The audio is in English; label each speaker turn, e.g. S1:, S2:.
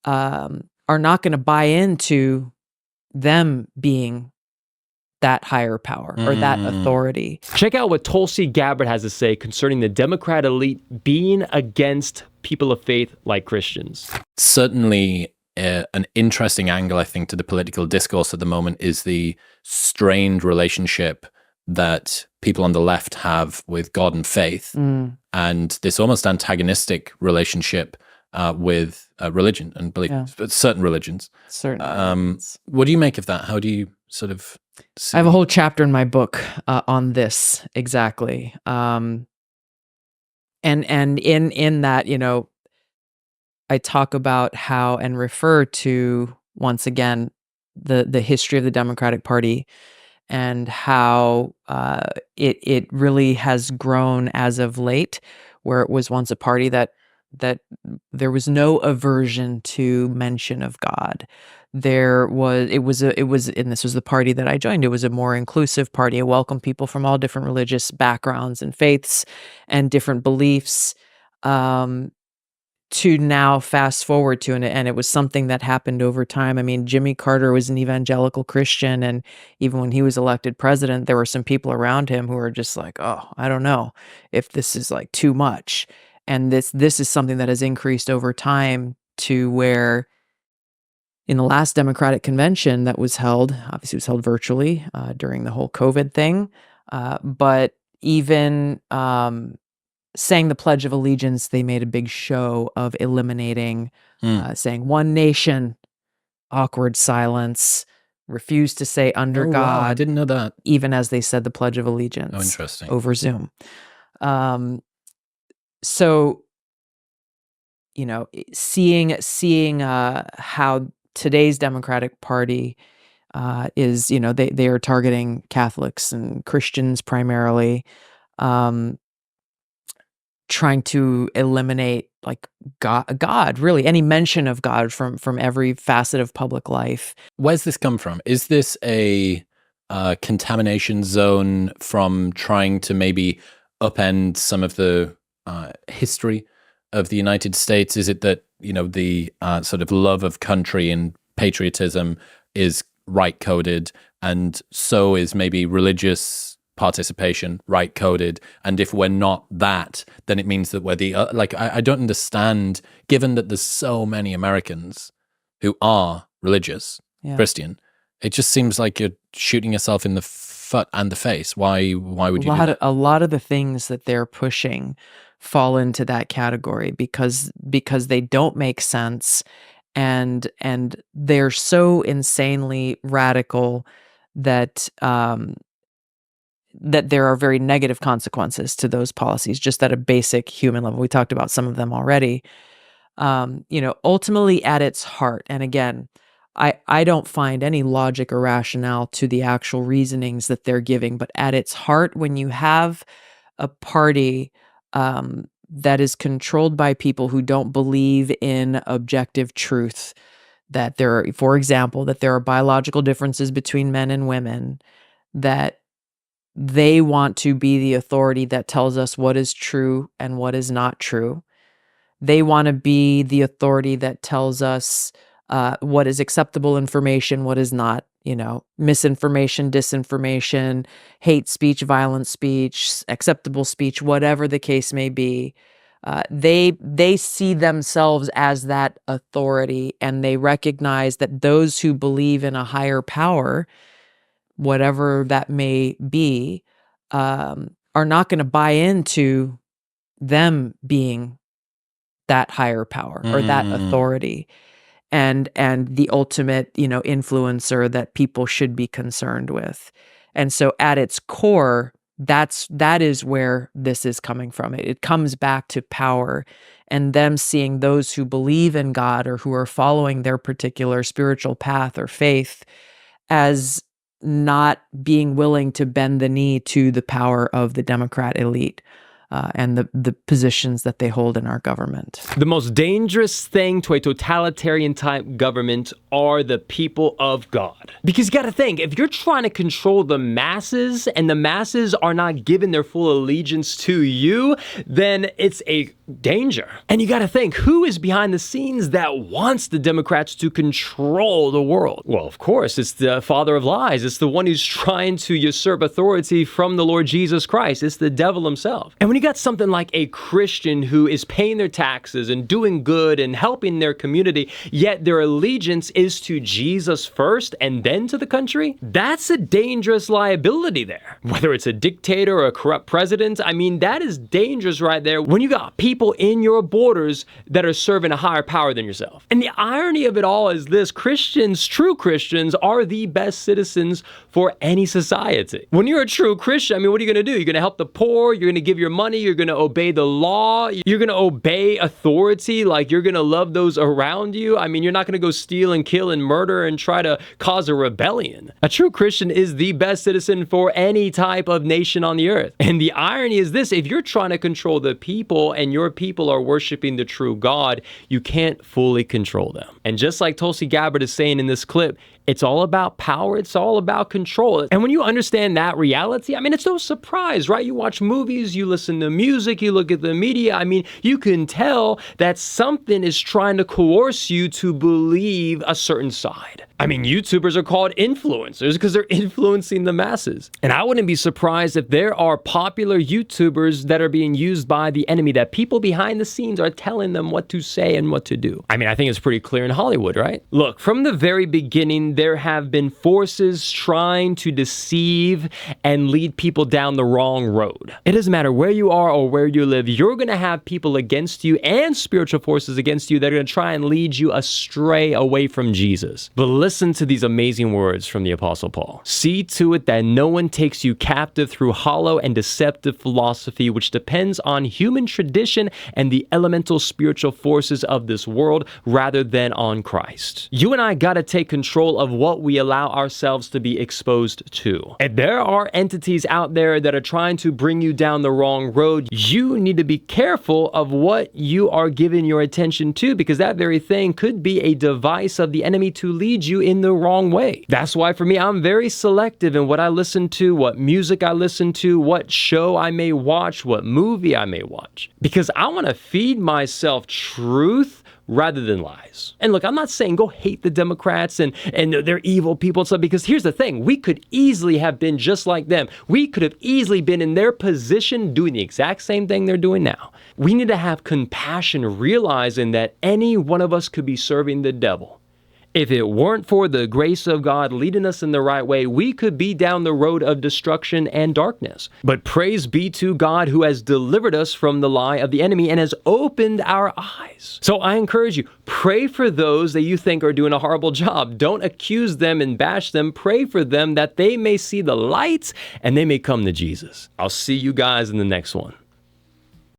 S1: are not going to buy into them being that higher power or that authority.
S2: Check out what Tulsi Gabbard has to say concerning the Democrat elite being against people of faith like Christians.
S3: Certainly an interesting angle, I think, to the political discourse at the moment is the strained relationship that people on the left have with God and faith, and this almost antagonistic relationship with religion and belief, but certain religions. What do you make of that? How do you sort of see?
S1: I have a whole chapter in my book on this exactly. And in that, you know, I talk about how and refer to, once again, the history of the Democratic Party and how it really has grown as of late, where it was once a party that there was no aversion to mention of God. And this was the party that I joined. It was a more inclusive party. It welcomed people from all different religious backgrounds and faiths and different beliefs. To now fast forward to, and it was something that happened over time. I mean, Jimmy Carter was an evangelical Christian, and even when he was elected president, there were some people around him who were just like, oh, I don't know if this is like too much. And this is something that has increased over time to where in the last Democratic convention that was held, obviously it was held virtually during the whole COVID thing, but even saying the Pledge of Allegiance, they made a big show of eliminating, saying one nation, awkward silence, refused to say under God.
S3: Wow, I didn't know that.
S1: Even as they said the Pledge of Allegiance.
S3: Oh, interesting.
S1: Over Zoom. So, you know, seeing how today's Democratic Party is, you know, they are targeting Catholics and Christians primarily, trying to eliminate like God, really any mention of God from every facet of public life.
S3: Where's this come from? Is this a contamination zone from trying to maybe upend some of the history of the United States? Is it that, you know, the sort of love of country and patriotism is right-coded, and so is maybe religious participation right-coded, and if we're not that, then it means that we're the I don't understand, given that there's so many Americans who are religious, Christian, it just seems like you're shooting yourself in the foot and the face. Why would you do that?
S1: A lot of the things that they're pushing fall into that category because they don't make sense, and they're so insanely radical that that there are very negative consequences to those policies, just at a basic human level. We talked about some of them already. You know, ultimately at its heart, and again, I don't find any logic or rationale to the actual reasonings that they're giving, but at its heart, when you have a party that is controlled by people who don't believe in objective truth, that there are, for example, that there are biological differences between men and women, that they want to be the authority that tells us what is true and what is not true. They want to be the authority that tells us what is acceptable information, what is not, you know, misinformation, disinformation, hate speech, violent speech, acceptable speech, whatever the case may be. They see themselves as that authority, and they recognize that those who believe in a higher power, whatever that may be, are not going to buy into them being that higher power or that authority and the ultimate, you know, influencer that people should be concerned with. And so at its core, that is where this is coming from. It comes back to power and them seeing those who believe in God or who are following their particular spiritual path or faith as not being willing to bend the knee to the power of the Democrat elite. and the positions that they hold in our government.
S2: The most dangerous thing to a totalitarian type government are the people of God. Because you got to think, if you're trying to control the masses and the masses are not given their full allegiance to you, then it's a danger. And you got to think, who is behind the scenes that wants the Democrats to control the world? Well, of course, it's the father of lies. It's the one who's trying to usurp authority from the Lord Jesus Christ. It's the devil himself. And when you got something like a Christian who is paying their taxes and doing good and helping their community, yet their allegiance is to Jesus first and then to the country, that's a dangerous liability there. Whether it's a dictator or a corrupt president, I mean, that is dangerous right there when you got people in your borders that are serving a higher power than yourself. And the irony of it all is this: Christians, true Christians, are the best citizens for any society. When you're a true Christian, I mean, what are you going to do? You're going to help the poor, you're going to give your money, you're going to obey the law, you're going to obey authority, like you're going to love those around you. I mean, you're not going to go steal and kill and murder and try to cause a rebellion. A true Christian is the best citizen for any type of nation on the earth. And the irony is this: if you're trying to control the people and your people are worshiping the true God, you can't fully control them. And just like Tulsi Gabbard is saying in this clip, it's all about power. It's all about control. And when you understand that reality, I mean, it's no surprise, right? You watch movies, you listen to music, you look at the media. I mean, you can tell that something is trying to coerce you to believe a certain side. I mean, YouTubers are called influencers because they're influencing the masses. And I wouldn't be surprised if there are popular YouTubers that are being used by the enemy, that people behind the scenes are telling them what to say and what to do. I mean, I think it's pretty clear in Hollywood, right? Look, from the very beginning, there have been forces trying to deceive and lead people down the wrong road. It doesn't matter where you are or where you live, you're going to have people against you and spiritual forces against you that are going to try and lead you astray away from Jesus. But listen to these amazing words from the Apostle Paul. See to it that no one takes you captive through hollow and deceptive philosophy, which depends on human tradition and the elemental spiritual forces of this world rather than on Christ. You and I got to take control of what we allow ourselves to be exposed to. If there are entities out there that are trying to bring you down the wrong road, you need to be careful of what you are giving your attention to, because that very thing could be a device of the enemy to lead you in the wrong way. That's why for me, I'm very selective in what I listen to, what music I listen to, what show I may watch, what movie I may watch, because I want to feed myself truth rather than lies. And look, I'm not saying go hate the Democrats and they're evil people and stuff, because here's the thing: we could easily have been just like them. We could have easily been in their position doing the exact same thing they're doing now. We need to have compassion, realizing that any one of us could be serving the devil. If it weren't for the grace of God leading us in the right way, we could be down the road of destruction and darkness. But praise be to God who has delivered us from the lie of the enemy and has opened our eyes. So I encourage you, pray for those that you think are doing a horrible job. Don't accuse them and bash them. Pray for them that they may see the light and they may come to Jesus. I'll see you guys in the next one.